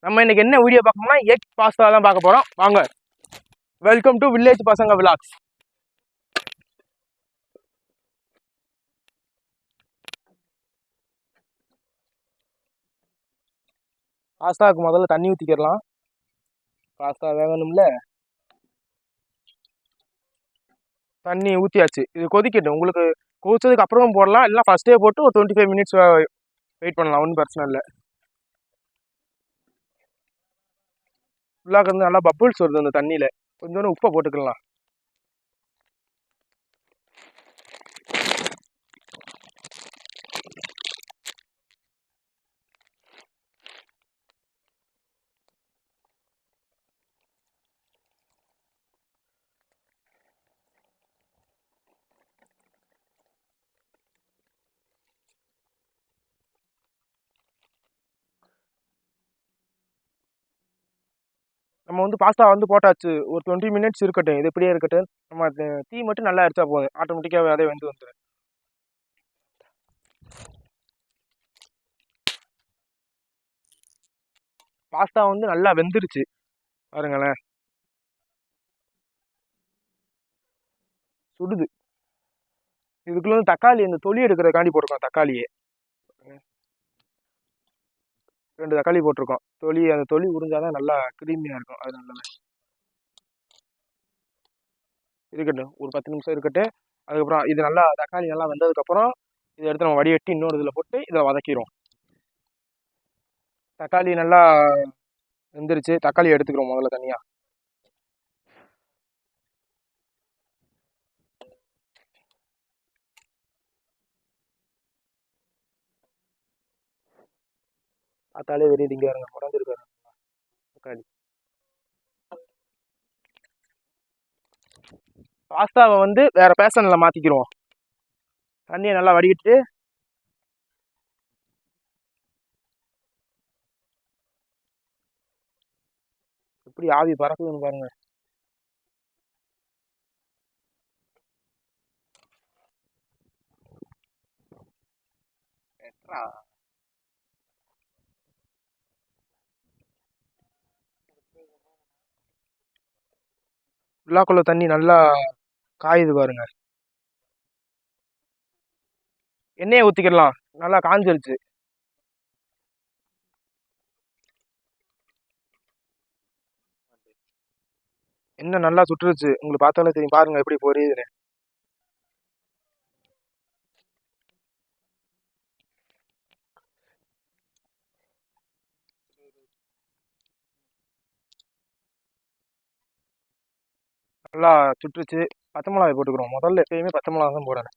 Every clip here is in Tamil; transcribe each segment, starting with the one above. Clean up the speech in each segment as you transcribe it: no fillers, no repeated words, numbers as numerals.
நம்ம இன்னைக்கு என்ன வீடியோ பார்க்கணும்னா எக் பாஸ்தா தான் பார்க்க போறோம். வாங்க. வெல்கம் டு வில்லேஜ் பசங்க விலாக்ஸ். பாஸ்தாவுக்கு முதல்ல தண்ணி ஊற்றிக்கிடலாம். பாஸ்தா வேகணும்ல. தண்ணி ஊற்றியாச்சு. இது கொதிக்கட்டும். உங்களுக்கு கொதிச்சதுக்கு அப்புறமும் போடலாம், இல்லை ஃபர்ஸ்டே போட்டு ஒரு 25 மினிட்ஸ் வெயிட் பண்ணலாம். ஒன்றும் பிரச்சனை இல்லை. ஃபுல்லாக வந்து நல்லா பப்புள்ஸ் வருது அந்த தண்ணியில். கொஞ்சோண்டு உப்பை போட்டுக்கலாம். நம்ம வந்து பாஸ்தா வந்து போட்டாச்சு. ஒரு 20 மினிட்ஸ் இருக்கட்டும். இது இப்படியே இருக்கட்டும். நம்ம தீ மட்டும் நல்லா அடிச்சா போதும். ஆட்டோமேட்டிக்காகவே அதே வந்து வந்துடும். பாஸ்தா வந்து நல்லா வெந்துருச்சு பாருங்களேன். சுடுது. இதுக்குள்ள வந்து தக்காளி இந்த தொலி எடுக்கிறதுக்காண்டி போட்டிருக்கோம். தக்காளியே 2 தக்காளி போட்டிருக்கோம். அந்த தொலி உறிஞ்சாதான் நல்லா கிரீமியா இருக்கும். அது நல்லது. இருக்கட்டும், ஒரு 10 நிமிஷம் இருக்கட்டும். அதுக்கப்புறம் இது நல்லா தக்காளி நல்லா வெந்ததுக்கப்புறம் இதை எடுத்து நம்ம வடிகட்டி இன்னொரு இதில் போட்டு இதில் வதக்கிடும். தக்காளி நல்லா வெந்துருச்சு. தக்காளி எடுத்துக்கிறோம் முதல்ல தனியாக. தக்காளி வெறிய இங்கே இருங்க, உடஞ்சிருக்காரு தக்காளி. பாஸ்தாவை வந்து வேற பேசனில் மாற்றிக்கிறோம். தண்ணியை நல்லா வடிகட்டு எப்படி ஆவி பறக்குதுன்னு பாருங்க. உள்ளாக்குள்ள தண்ணி நல்லா காயுது பாருங்க. எண்ணெயை ஊற்றிக்கிடலாம். நல்லா காஞ்சிருச்சு. எண்ணெய் நல்லா சுட்டுருச்சு. உங்களுக்கு பார்த்தாலே தெரியும். பாருங்க எப்படி பொரியுதுன்னு. நல்லா சுட்டுருச்சு. பச்சை மிளகாய் போட்டுக்கிறோம். முதல்ல எப்பயுமே பச்சை மிளகா தான் போடணும்.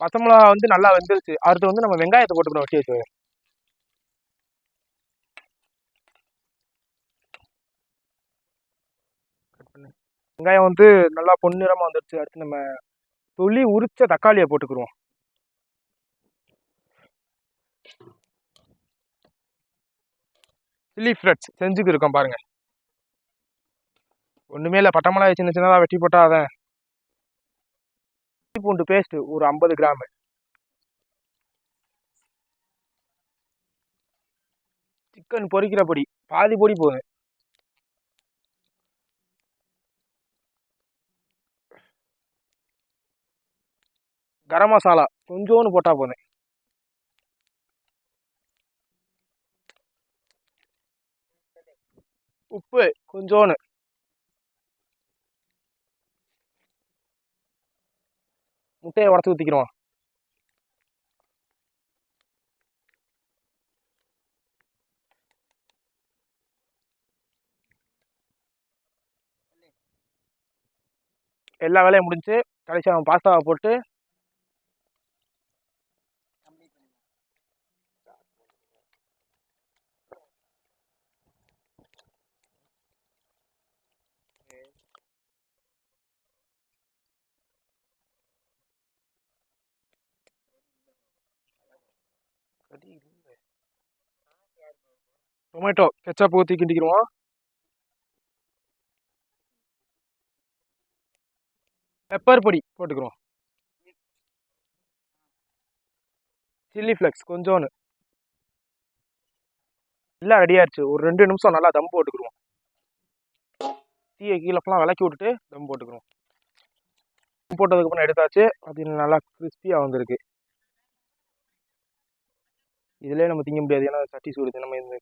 பச்சை மிளகா வந்து நல்லா வெந்துருச்சு. அடுத்து வந்து நம்ம வெங்காயத்தை போட்டுக்கணும். வெட்டி வச்சு வெங்காயம் வந்து நல்லா பொன்னிறமா வந்துருச்சு. அடுத்து நம்ம தொலி உரிச்ச தக்காளியை போட்டுக்கிறோம். சில்லி ஃப்ளக்ஸ் செஞ்சுக்கு இருக்கோம் பாருங்க. ஒண்ணுமே இல்லை, பட்டை மிளகாய் சின்ன சின்னதாக வெட்டி போட்டா அதை. இஞ்சி பூண்டு பேஸ்ட் ஒரு 50 கிராம். சிக்கன் பொரிக்கிற பொடி பாதி பொடி போதும். கரம் மசாலா கொஞ்சோன்னு போட்டா போதும். உப்பு கொஞ்சோன்னு. முட்டையை உடச்சி ஊற்றிக்கிறோம். எல்லா வேலையும் முடிஞ்சு கடைசி அவன் பாஸ்தாவை போட்டு டொமேட்டோ கெச்சப் ஊற்றி கிண்டிக்கிடுவோம். பெப்பர் பொடி போட்டுக்கிறோம். சில்லி ஃப்ளக்ஸ் கொஞ்சோன்னு. எல்லாம் ரெடி ஆயிடுச்சு. ஒரு 2 நிமிஷம் நல்லா தம் போட்டுக்குருவோம். தீயை கீழே ஃபுல்லாக விளக்கி விட்டுட்டு தம் போட்டுக்குருவோம். தம் போட்டதுக்கப்புறம் எடுத்தாச்சு. அது நல்லா கிறிஸ்பியாக வந்திருக்கு. இதுலேயே நம்ம திங்க முடியாது, ஏன்னா சட்டி சூடுது. நம்ம இந்த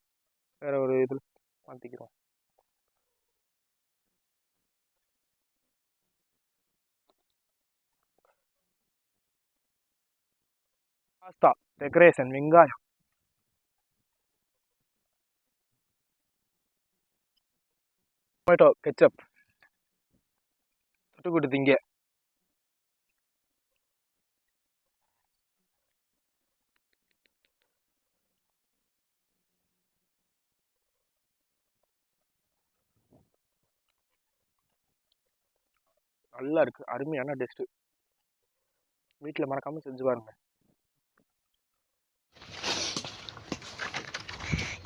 வேற ஒரு இதில் மாற்றிக்கிறோம். பாஸ்தா டெக்கரேஷன், வெங்காயம், டொமேட்டோ கெச்சப் தொட்டுக்கூட்டு திங்க. நல்லா இருக்கு, அருமையான டேஸ்ட்டு. வீட்டில் மறக்காம செஞ்சு பாருங்க.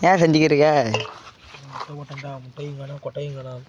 ஏன் செஞ்சுக்கிறீங்க? முட்டை போட்டேன்டா, முட்டையும் வேணாம் கொட்டையும் வேணாம்.